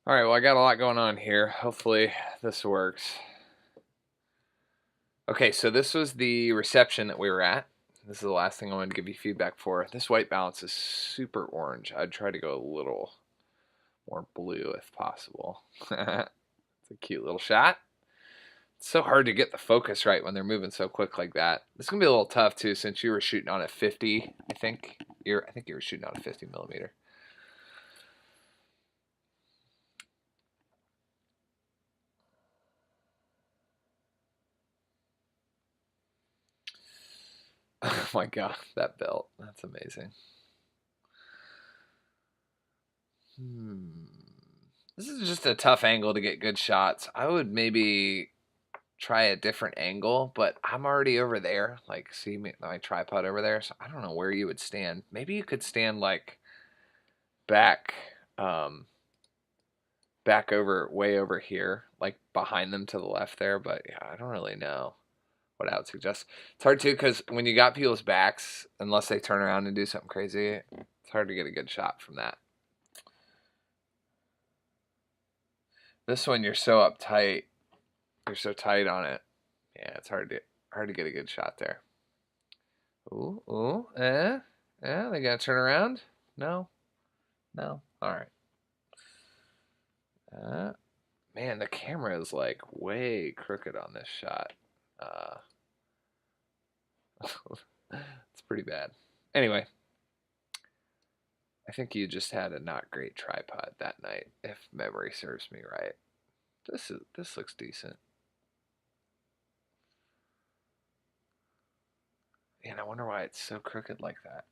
All right, well, I got a lot going on here. Hopefully, this works. Okay, so this was the reception that we were at. This is the last thing I wanted to give you feedback for. This white balance is super orange. I'd try to go a little more blue if possible. It's a cute little shot. It's so hard to get the focus right when they're moving so quick like that. It's gonna be a little tough too, since you were shooting on a 50. I think you were shooting on a 50 millimeter. Oh my god, that belt. That's amazing. Hmm. This is just a tough angle to get good shots. I would maybe try a different angle, but I'm already over there. Like, see my tripod over there, so I don't know where you would stand. Maybe you could stand like back, um, back over, way over here, like behind them to the left there. But yeah, I don't really know what I would suggest. It's hard too because when you got people's backs, unless they turn around and do something crazy, it's hard to get a good shot from that. This one, you're so uptight. You're so tight on it. Yeah, it's hard to get a good shot there. Ooh, ooh, they gotta turn around? No, no. All right. Uh, man, the camera is like way crooked on this shot. Uh, it's pretty bad. Anyway, I think you just had a not great tripod that night, if memory serves me right. This looks decent. Man, I wonder why it's so crooked like that.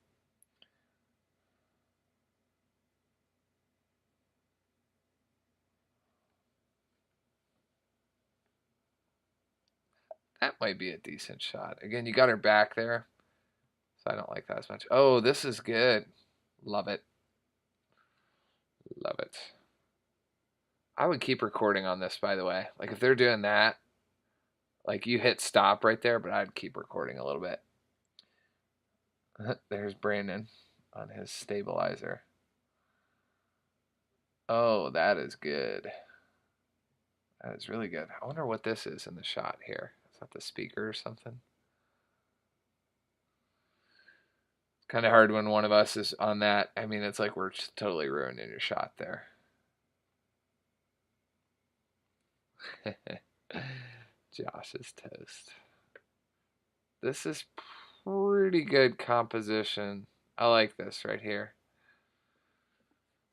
That might be a decent shot. Again, you got her back there, so I don't like that as much. Oh, this is good. Love it. Love it. I would keep recording on this, by the way. Like, if they're doing that, like, you hit stop right there, but I'd keep recording a little bit. There's Brandon on his stabilizer. Oh, that is good. That is really good. I wonder what this is in the shot here. Is that the speaker or something? Kind of hard when one of us is on that. I mean, it's like we're just totally ruining your shot there. Josh is toast. This is pretty good composition. I like this right here.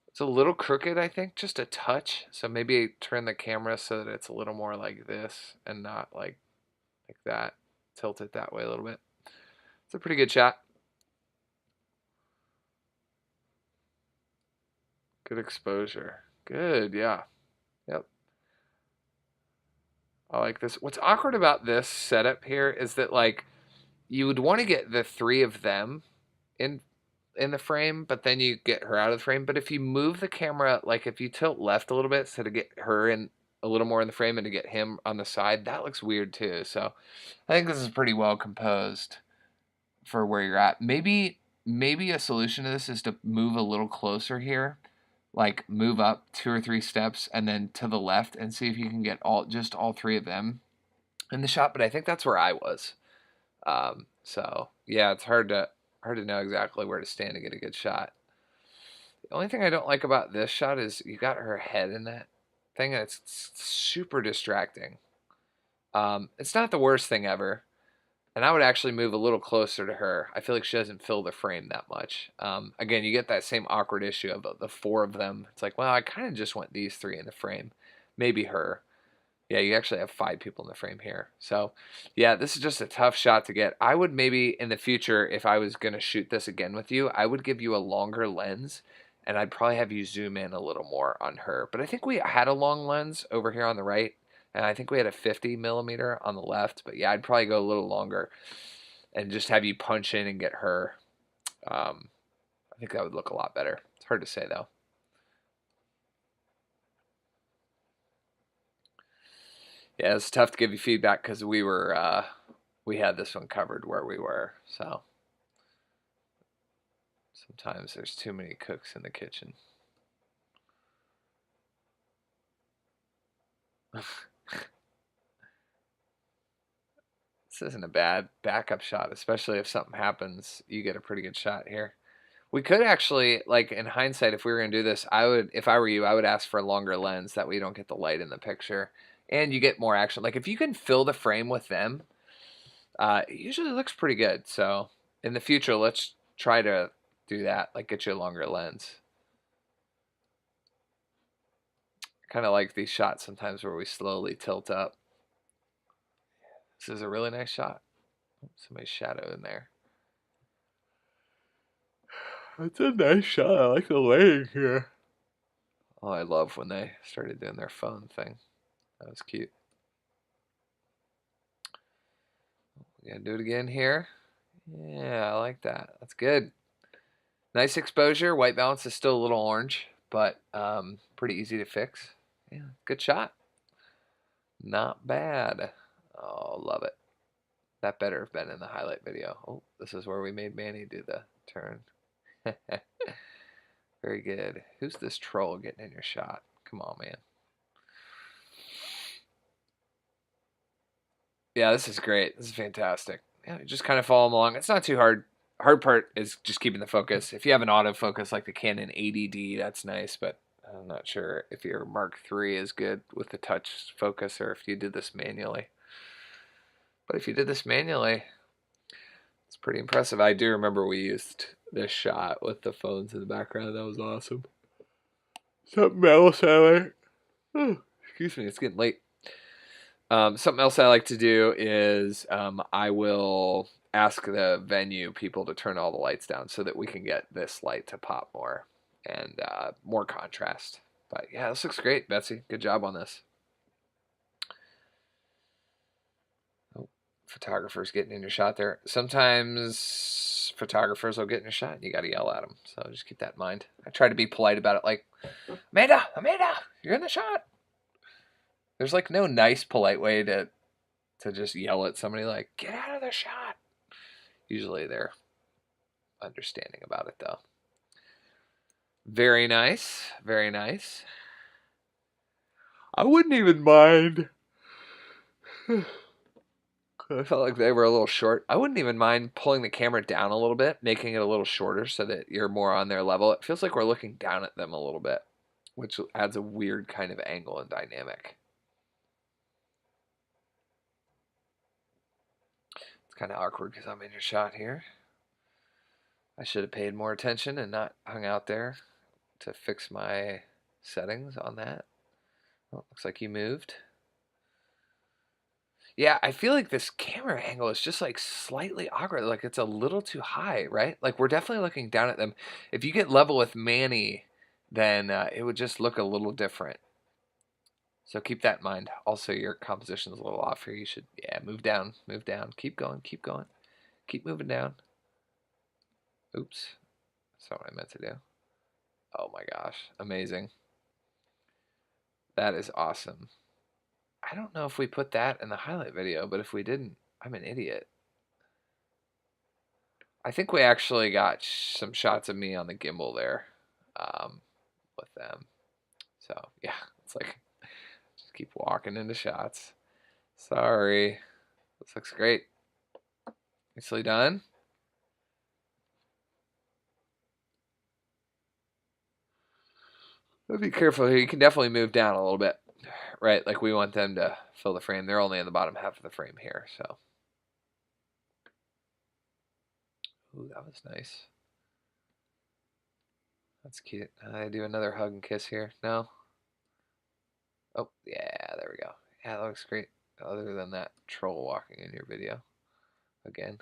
It's a little crooked, I think, just a touch. So maybe turn the camera so that it's a little more like this and not like that. Tilt it that way a little bit. It's a pretty good shot. Good exposure. Good, yeah. Yep. I like this. What's awkward about this setup here is that like you would want to get the three of them in in the frame, but then you get her out of the frame. But if you move the camera, like if you tilt left a little bit, so to get her in a little more in the frame and to get him on the side, that looks weird too. So I think this is pretty well composed for where you're at. Maybe a solution to this is to move a little closer here, like move up two or three steps and then to the left and see if you can get all three of them in the shot. But I think that's where I was. So yeah, it's hard to know exactly where to stand to get a good shot. The only thing I don't like about this shot is you got her head in that thing, and it's super distracting. It's not the worst thing ever, and I would actually move a little closer to her. I feel like she doesn't fill the frame that much. Again, you get that same awkward issue of the four of them. It's like, well, I kind of just want these three in the frame, maybe her. Yeah, you actually have five people in the frame here. So, yeah, this is just a tough shot to get. I would maybe in the future, if I was going to shoot this again with you, I would give you a longer lens and I'd probably have you zoom in a little more on her. But I think we had a long lens over here on the right, and I think we had a 50 millimeter on the left. But yeah, I'd probably go a little longer and just have you punch in and get her. Um, I think that would look a lot better. It's hard to say though. Yeah, it's tough to give you feedback because we had this one covered where we were. So sometimes there's too many cooks in the kitchen. This isn't a bad backup shot, especially if something happens, you get a pretty good shot here. We could actually, like in hindsight, if we were gonna do this, I would, if I were you, I would ask for a longer lens. That way you don't get the light in the picture, and you get more action. Like if you can fill the frame with them, it usually looks pretty good. So in the future, let's try to do that. Like get you a longer lens. Kind of like these shots sometimes where we slowly tilt up. This is a really nice shot. Somebody's shadow in there. That's a nice shot. I like the lighting here. Oh, I love when they started doing their phone thing. That was cute. We gotta do it again here. Yeah, I like that. That's good. Nice exposure. White balance is still a little orange, but pretty easy to fix. Yeah, good shot. Not bad. Oh, love it. That better have been in the highlight video. Oh, this is where we made Manny do the turn. Very good. Who's this troll getting in your shot? Come on, man. Yeah, this is great. This is fantastic. Yeah, just kind of follow them along. It's not too hard. Hard part is just keeping the focus. If you have an autofocus like the Canon 80D, that's nice, but I'm not sure if your Mark III is good with the touch focus or if you did this manually. But if you did this manually, it's pretty impressive. I do remember we used this shot with the phones in the background. That was awesome. Something else I like. Oh, excuse me, it's getting late. Something else I like to do is I will ask the venue people to turn all the lights down so that we can get this light to pop more and more contrast. But yeah, this looks great, Betsy. Good job on this. Oh, photographers getting in your shot there. Sometimes photographers will get in your shot and you got to yell at them. So just keep that in mind. I try to be polite about it, like, Amanda, you're in the shot. There's like no nice, polite way to just yell at somebody like, get out of the shot. Usually they're understanding about it though. Very nice. Very nice. I wouldn't even mind. I felt like they were a little short. I wouldn't even mind pulling the camera down a little bit, making it a little shorter so that you're more on their level. It feels like we're looking down at them a little bit, which adds a weird kind of angle and dynamic. It's kind of awkward because I'm in your shot here. I should have paid more attention and not hung out there to fix my settings on that. Oh, looks like you moved. Yeah, I feel like this camera angle is just like slightly awkward. Like it's a little too high, right? Like we're definitely looking down at them. If you get level with Manny, then it would just look a little different. So keep that in mind. Also, your composition is a little off here. You should, yeah, move down, move down. Keep going, keep going. Keep moving down. Oops. That's not what I meant to do. Oh my gosh, amazing. That is awesome. I don't know if we put that in the highlight video, but if we didn't, I'm an idiot. I think we actually got some shots of me on the gimbal there with them. So, yeah, it's like, just keep walking into shots. Sorry. This looks great. Nicely done. Be careful here. You can definitely move down a little bit. Right, like we want them to fill the frame. They're only in the bottom half of the frame here, so. Ooh, that was nice. That's cute. I do another hug and kiss here. No? Oh, yeah, there we go. Yeah, that looks great. Other than that troll walking in your video. Again.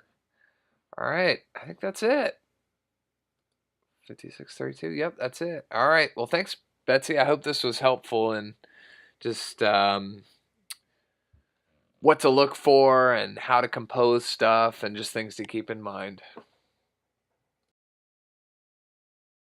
Alright, I think that's it. 5632, yep, that's it. Alright, well thanks, Betsy. I hope this was helpful and just what to look for and how to compose stuff and just things to keep in mind.